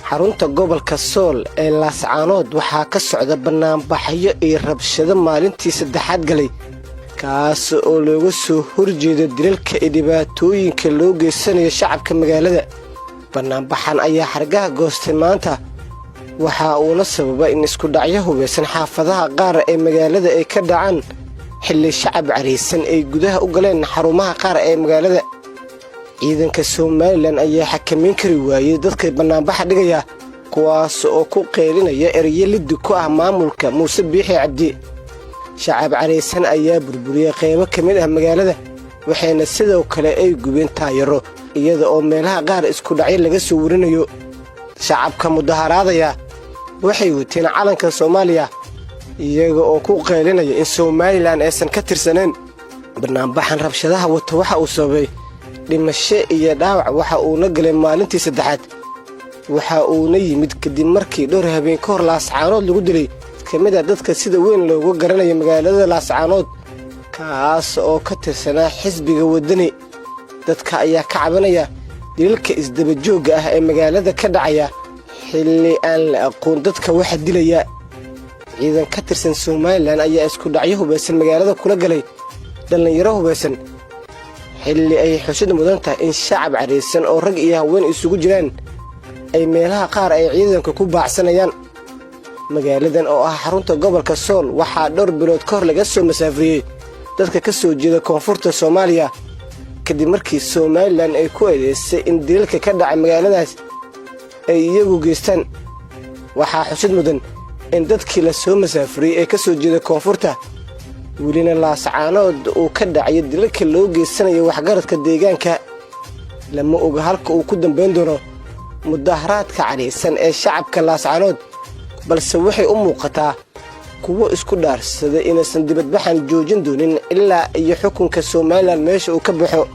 xarunta gobolka Sool ee Laascaanood waxaa ka socda banaanbaxyo iyo rabshado maalintii saddexaad galay kaas oo looga soo horjeedo dilalka iyo dhibaatooyinka loo geysanayo shacabka magaalada. banaanbaxan ayaa xargaha goostay maanta waxa uu la sababay in isku dhacyo hubeysan xaafadaha qaar ee magaalada ay ka dhacaan xilli shacab cariisan ay gudaha u galeen xarumaha qaar ee magaalada. ciidanka Soomaaliland ayaa xakameyn kari waayay dadka banaanbaxa dhigaya kuwaas oo ku qeylinaya ereyo lid ku ah maamulka Muuse Biixi Cabdi. shacab cariisan ayaa burburiyay qaybo kamid ah magaalada waxayna sidoo kale ay gubeen taayiro iyada oo meelaha qaar isku dhacyo laga soo warinayo. shacabka mudaharaadaya waxay wateen calanka Soomaaliya iyaga oo ku qeylinaya in Soomaaliland aysan ka tirsaneen. banaanbaxan rabshadaha wata waxa uu sababay dhimasho iyo dhaawac waxa uu la galay maalintii saddexaad waxa uu na yimid kadib markii dhowr habeen ka hor Laascaanood lagu dilay kamid ah dadka sida weyn loogu garanayo magaalada Laascaanood kaas oo ka tirsanaa xisbiga wadani. dadka ayaa ka cabanaya dilalka isdaba jooga ah ee magaalada ka dhacaya xilli aan la aqoon dadka waxa dilaya. ciidan ka tirsan Soomaaliland ayaa isku dhacyo hubeysan magaalada kula galay dhalinyaro hubeysan xilli ay xushid mudan tahay in shacab cariisan oo rag iyo haween isugu jiraan ay meelaha qaar ay ciidanka ku baacsanayaan. magaaladan oo ah xarunta gobolka Sool waxaa dhowr bilood ka hor laga soo masaafriyay dadka ka soo jeeda koonfurta Soomaaliya kadib markii Soomaaliland ay ku eedeysay in dilalka ka dhacay magaaladaas ay iyagu geystaan. waxaa xushid mudan in dadkii la soo masaafriyay ay ka soo jeeda koonfurta welina Laascaanood uu ka dhacay dilalka loo geysanayo waxgaradka deegaanka. lama oga halka uu ku dambeyn doono mudaharaadka cariisan ee shacabka Laascaanood balse waxay u muuqataa kuwo isku dhaarsaday inaysan dibadbaxan joojin doonin ilaa iyo xukunka Soomaaliland meesha uu ka baxo.